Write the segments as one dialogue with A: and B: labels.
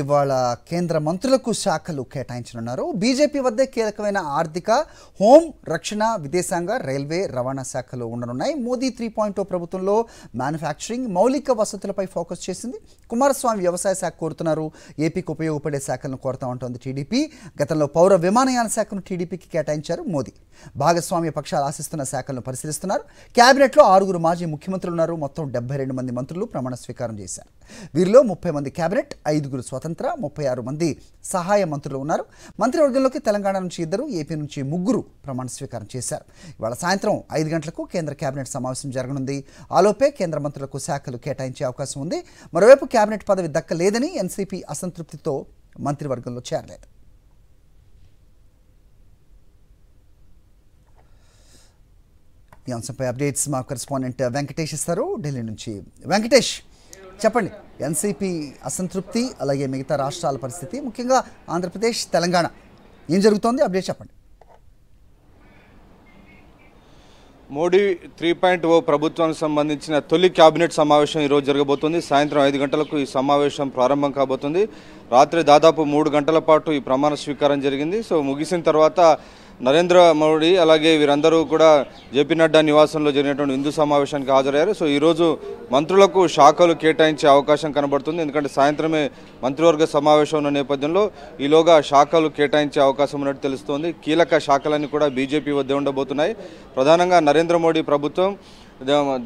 A: ఇవాళ కేంద్ర మంత్రులకు శాఖలు కేటాయించనున్నారు. బీజేపీ వద్దే కీలకమైన ఆర్థిక, హోం, రక్షణ, విదేశాంగ, రైల్వే, రవాణా శాఖలు ఉండనున్నాయి. మోదీ 3.0 ప్రభుత్వంలో మ్యానుఫ్యాక్చరింగ్, మౌలిక వసతులపై ఫోకస్ చేసింది. కుమారస్వామి వ్యవసాయ శాఖ కోరుతున్నారు. ఏపీకి ఉపయోగపడే శాఖలను కోరుతామంటోంది టీడీపీ. గతంలో పౌర విమానయాన శాఖను టీడీపీకి కేటాయించారు మోదీ. భాగస్వామ్య పక్షాలు ఆశిస్తున్న శాఖలను పరిశీలిస్తున్నారు. కేబినెట్లో 6 మాజీ ముఖ్యమంత్రులు ఉన్నారు. మొత్తం 72 మంది మంత్రులు ప్రమాణ స్వీకారం చేశారు. వీరిలో 30 మంది కేబినెట్, 5 స్వతంత్ర, 36 మంది సహాయ మంత్రులు ఉన్నారు. మంత్రివర్గంలోకి తెలంగాణ నుంచి 2, ఏపీ నుంచి 3 ప్రమాణ స్వీకారం చేశారు. ఇవాళ సాయంత్రం 5 గంటలకు కేంద్ర కేబినెట్ సమావేశం జరగనుంది. ఆలోపే కేంద్ర మంత్రులకు శాఖలు కేటాయించే అవకాశం ఉంది. మరోవైపు కేబినెట్ పదవి దక్కలేదని ఎన్సీపీ అసంతృప్తితో మంత్రివర్గంలో చేరలేదు. ఈ అంశంపై అప్డేట్స్ మా కరెస్పాండెంట్ వెంకటేష్ ఇస్తారు ఢిల్లీ నుంచి. వెంకటేష్, చెప్పండి, ఎన్సీపీ అసంతృప్తి, అలాగే మిగతా రాష్ట్రాల పరిస్థితి, ముఖ్యంగా ఆంధ్రప్రదేశ్, తెలంగాణ ఏం జరుగుతోంది? అప్డేట్ చెప్పండి.
B: మోడీ 3.0 ప్రభుత్వానికి సంబంధించిన తొలి కేబినెట్ సమావేశం ఈరోజు జరగబోతుంది. సాయంత్రం 5 గంటలకు ఈ సమావేశం ప్రారంభం కాబోతుంది. రాత్రి దాదాపు 3 గంటల పాటు ఈ ప్రమాణ స్వీకారం జరిగింది. సో ముగిసిన తర్వాత నరేంద్ర మోడీ అలాగే వీరందరూ కూడా జేపీ నడ్డా నివాసంలో జరిగినటువంటి హిందూ సమావేశానికి హాజరయ్యారు. సో ఈరోజు మంత్రులకు శాఖలు కేటాయించే అవకాశం కనబడుతుంది. ఎందుకంటే సాయంత్రమే మంత్రివర్గ సమావేశం ఉన్న నేపథ్యంలో ఈలోగా శాఖలు కేటాయించే అవకాశం ఉన్నట్టు తెలుస్తోంది. కీలక శాఖలన్నీ కూడా బీజేపీ వద్ద ఉండబోతున్నాయి. ప్రధానంగా నరేంద్ర మోడీ ప్రభుత్వం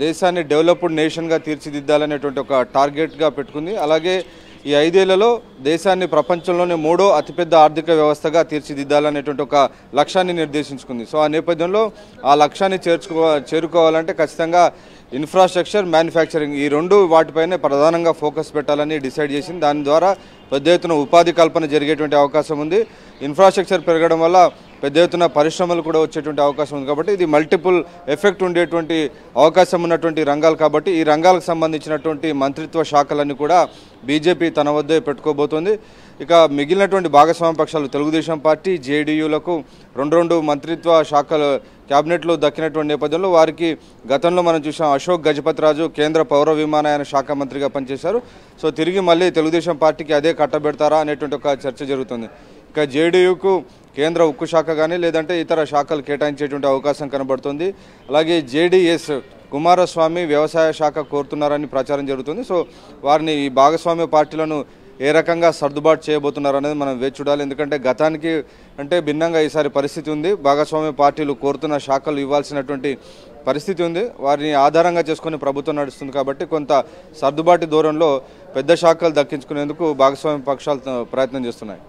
B: దేశాన్ని డెవలప్డ్ నేషన్గా తీర్చిదిద్దాలనేటువంటి ఒక టార్గెట్గా పెట్టుకుంది. అలాగే ఈ 5 ఏళ్లలో దేశాన్ని ప్రపంచంలోనే 3వ అతిపెద్ద ఆర్థిక వ్యవస్థగా తీర్చిదిద్దాలనేటువంటి ఒక లక్ష్యాన్ని నిర్దేశించుకుంది. సో ఆ నేపథ్యంలో ఆ లక్ష్యాన్ని చేరుకోవాలంటే ఖచ్చితంగా ఇన్ఫ్రాస్ట్రక్చర్, మ్యానుఫ్యాక్చరింగ్, ఈ 2 వాటిపైనే ప్రధానంగా ఫోకస్ పెట్టాలని డిసైడ్ చేసింది. దాని ద్వారా పెద్ద ఎత్తున ఉపాధి కల్పన జరిగేటువంటి అవకాశం ఉంది. ఇన్ఫ్రాస్ట్రక్చర్ పెరగడం వల్ల పెద్ద ఎత్తున పరిశ్రమలు కూడా వచ్చేటువంటి అవకాశం ఉంది. కాబట్టి ఇది మల్టిపుల్ ఎఫెక్ట్ ఉండేటువంటి అవకాశం ఉన్నటువంటి రంగాలు. కాబట్టి ఈ రంగాలకు సంబంధించినటువంటి మంత్రిత్వ శాఖలన్నీ కూడా బీజేపీ తన వద్దే పెట్టుకోబోతోంది. ఇక మిగిలినటువంటి భాగస్వామ్య పక్షాలు తెలుగుదేశం పార్టీ, జేడీయూలకు 2 మంత్రిత్వ శాఖలు క్యాబినెట్లో దక్కినటువంటి నేపథ్యంలో వారికి గతంలో మనం చూసాం అశోక్ గజపతిరాజు కేంద్ర పౌర విమానయాన శాఖ మంత్రిగా పనిచేశారు. సో తిరిగి మళ్ళీ తెలుగుదేశం పార్టీకి అదే కట్టబెడతారా అనేటువంటి ఒక చర్చ జరుగుతుంది. ఇక జేడీయూకు కేంద్ర ఉక్కు శాఖ కానీ లేదంటే ఇతర శాఖలు కేటాయించేటువంటి అవకాశం కనబడుతుంది. అలాగే జేడీఎస్ కుమారస్వామి వ్యవసాయ శాఖ కోరుతున్నారని ప్రచారం జరుగుతుంది. సో వారిని ఈ భాగస్వామ్య పార్టీలను ఏ రకంగా సర్దుబాటు చేయబోతున్నారు అనేది మనం వేచి చూడాలి. ఎందుకంటే గతానికి అంటే భిన్నంగా ఈసారి పరిస్థితి ఉంది. భాగస్వామ్య పార్టీలు కోరుతున్న శాఖలు ఇవ్వాల్సినటువంటి పరిస్థితి ఉంది. వారిని ఆధారంగా చేసుకుని ప్రభుత్వం నడుస్తుంది. కాబట్టి కొంత సర్దుబాటు దూరంలో పెద్ద శాఖలు దక్కించుకునేందుకు భాగస్వామ్య పక్షాలు ప్రయత్నం చేస్తున్నాయి.